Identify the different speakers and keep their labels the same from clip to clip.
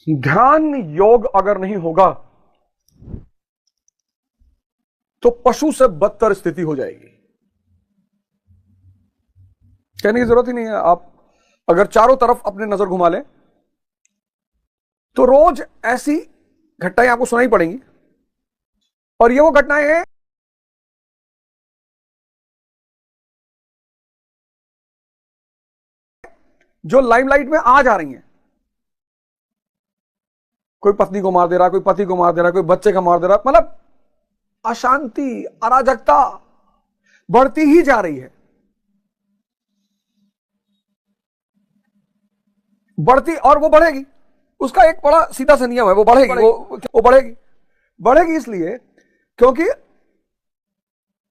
Speaker 1: ध्यान योग अगर नहीं होगा तो पशु से बदतर स्थिति हो जाएगी। कहने की जरूरत ही नहीं है। आप अगर चारों तरफ अपने नजर घुमा लें तो रोज ऐसी घटनाएं आपको सुनाई पड़ेंगी, और ये वो घटनाएं हैं जो लाइमलाइट में आ जा रही हैं। कोई पत्नी को मार दे रहा है, कोई पति को मार दे रहा है, कोई बच्चे का मार दे रहा है। मतलब अशांति, अराजकता बढ़ती ही जा रही है, बढ़ती, और वो बढ़ेगी। उसका एक बड़ा सीधा सा नियम है, वो बढ़ेगी, वो बढ़ेगी। बढ़ेगी इसलिए क्योंकि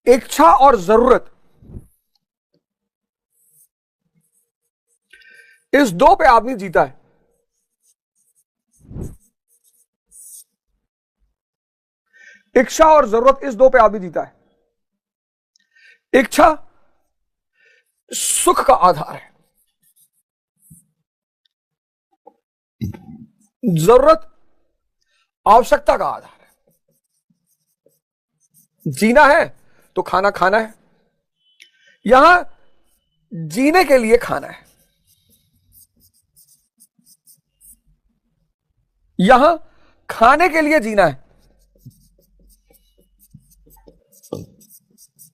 Speaker 1: इच्छा और जरूरत, इस दो पे आदमी जीता है। इच्छा और जरूरत, इस दो पे आदमी जीता है। इच्छा सुख का आधार है, जरूरत आवश्यकता का आधार है। जीना है तो खाना खाना है, यहां जीने के लिए खाना है, यहां खाने के लिए जीना है।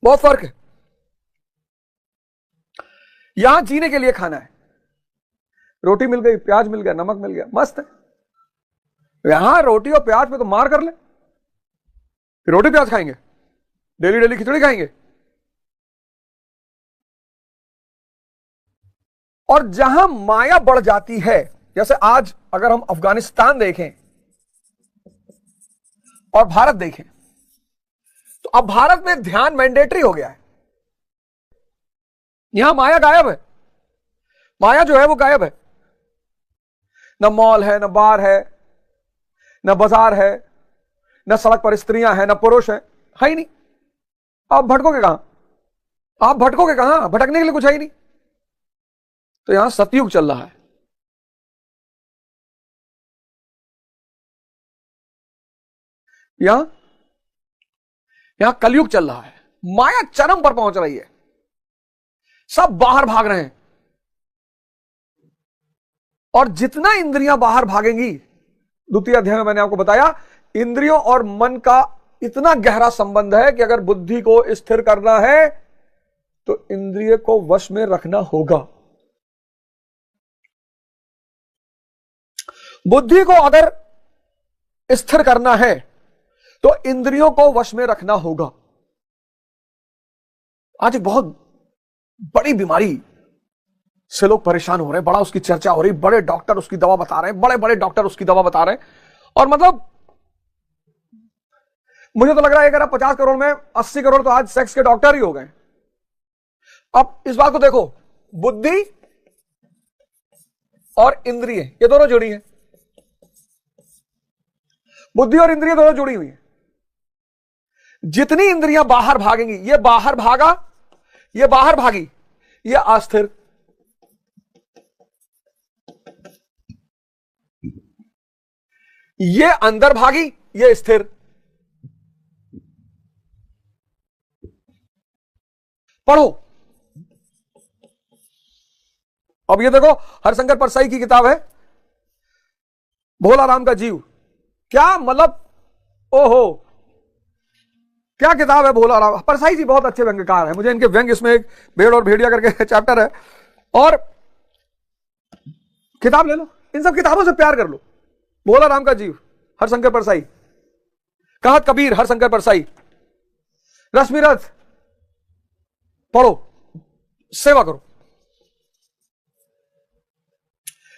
Speaker 1: बहुत फर्क है। यहां जीने के लिए खाना है, रोटी मिल गई, प्याज मिल गया, नमक मिल गया, मस्त है। यहां रोटी और प्याज पे तो मार कर ले, रोटी प्याज खाएंगे, डेली डेली खिचड़ी खाएंगे। और जहां माया बढ़ जाती है, जैसे आज अगर हम अफगानिस्तान देखें और भारत देखें, तो अब भारत में ध्यान मैंडेटरी हो गया है। यहां माया गायब है, माया जो है वो गायब है। न मॉल है, न बार है, न बाजार है, न सड़क पर स्त्रियां हैं, न पुरुष है ही नहीं। आप भटकोगे कहां? आप भटकोगे कहां? भटकने के लिए कुछ है ही नहीं। तो यहां सतयुग चल रहा है, यहां कलयुग चल रहा है। माया चरम पर पहुंच रही है, सब बाहर भाग रहे हैं। और जितना इंद्रियां बाहर भागेंगी, द्वितीय अध्याय में मैंने आपको बताया, इंद्रियों और मन का इतना गहरा संबंध है कि अगर बुद्धि को स्थिर करना है तो इंद्रिय को वश में रखना होगा। बुद्धि को अगर स्थिर करना है तो इंद्रियों को वश में रखना होगा। आज एक बहुत बड़ी बीमारी से लोग परेशान हो रहे हैं, बड़ा उसकी चर्चा हो रही, बड़े डॉक्टर उसकी दवा बता रहे हैं, बड़े बड़े डॉक्टर उसकी दवा बता रहे हैं। और मतलब मुझे तो लग रहा है अगर 50 करोड़ में 80 करोड़ तो आज सेक्स के डॉक्टर ही हो गए। अब इस बात को देखो, बुद्धि और इंद्रिय ये दोनों जुड़ी हैं, बुद्धि और इंद्रिय दोनों जुड़ी हुई हैं। जितनी इंद्रियां बाहर भागेंगी, ये बाहर भागा, ये बाहर भागी, ये अस्थिर, ये अंदर भागी, ये स्थिर। पढ़ो। अब ये देखो, हरिशंकर परसाई की किताब है भोला राम का जीव। क्या मतलब, ओहो क्या किताब है भोला राम। परसाई जी बहुत अच्छे व्यंग्यकार है, मुझे इनके व्यंग्य, इसमें एक भेड़ और भेड़िया करके चैप्टर है, और किताब ले लो, इन सब किताबों से प्यार कर लो। भोला राम का जीव हरिशंकर परसाई, कहत कबीर हरिशंकर परसाई, रश्मिरथ पढ़ो, सेवा करो।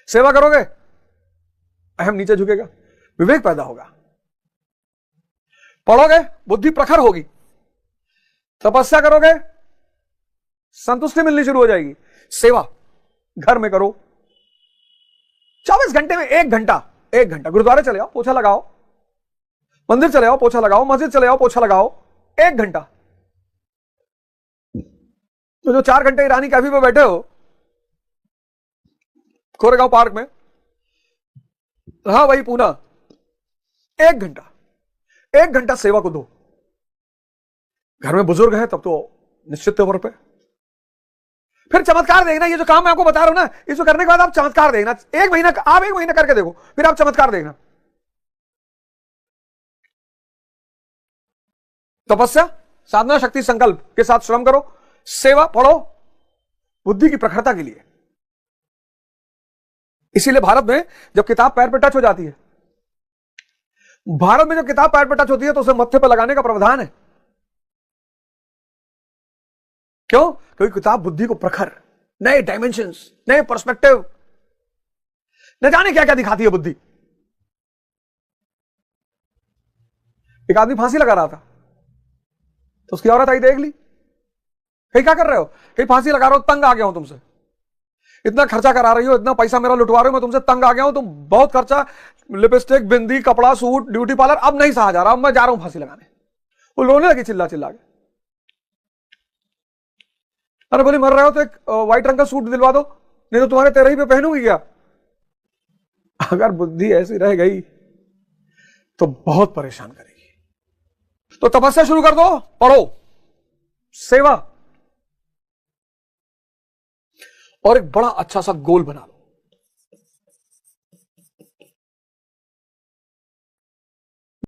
Speaker 1: सेवा करोगे अहम नीचे झुकेगा, विवेक पैदा होगा। पढ़ोगे बुद्धि प्रखर होगी, तपस्या करोगे संतुष्टि मिलनी शुरू हो जाएगी। सेवा घर में करो, 24 घंटे में 1 घंटा, 1 घंटा गुरुद्वारे चले आओ, पोछा लगाओ, मंदिर चले आओ, पोछा लगाओ, मस्जिद चले आओ, पोछा लगाओ, 1 घंटा। तो जो 4 घंटे ईरानी कैफे पे बैठे हो कोरेगांव पार्क में, रहा वही पूना, 1 घंटा सेवा को दो। घर में बुजुर्ग है तब तो निश्चित तौर पे फिर चमत्कार देखना। ये जो काम मैं आपको बता रहा हूं ना, इसको करने के बाद आप चमत्कार देखना। आप 1 महीना करके देखो, फिर आप चमत्कार देखना। तपस्या, साधना, शक्ति, संकल्प के साथ श्रम करो, सेवा पढ़ो, बुद्धि की प्रखरता के लिए। इसीलिए भारत में जब किताब पैर पे टच हो जाती है, भारत में जब किताब पैर पे टच होती है तो उसे मत्थे पर लगाने का प्रावधान है। क्यों? क्योंकि किताब बुद्धि को प्रखर, नए डायमेंशंस, नए पर्सपेक्टिव, न जाने क्या क्या दिखाती है बुद्धि। एक आदमी फांसी लगा रहा था तो उसकी औरत आई, देख ली, कहीं क्या कर रहे हो? कहीं फांसी लगा रहा हो, तंग आ गया हूं तुमसे, इतना खर्चा करा रही हो, इतना पैसा मेरा लुटवा रहे हो, मैं तुमसे तंग आ गया हूं, तुम बहुत खर्चा, लिपस्टिक, बिंदी, कपड़ा, सूट, ब्यूटी पार्लर, अब नहीं सहा जा रहा, अब मैं जा रहा हूं फांसी लगाने। वो रोने लगी चिल्ला चिल्ला के। अरे बोली मर रहे हो तो एक व्हाइट रंग का सूट दिलवा दो, नहीं तो तुम्हारे तेरे ही पे पहनूंगी क्या? अगर बुद्धि ऐसी रह गई तो बहुत परेशान करेगी। तो तपस्या शुरू कर दो, पढ़ो, सेवा, और एक बड़ा अच्छा सा गोल बना लो।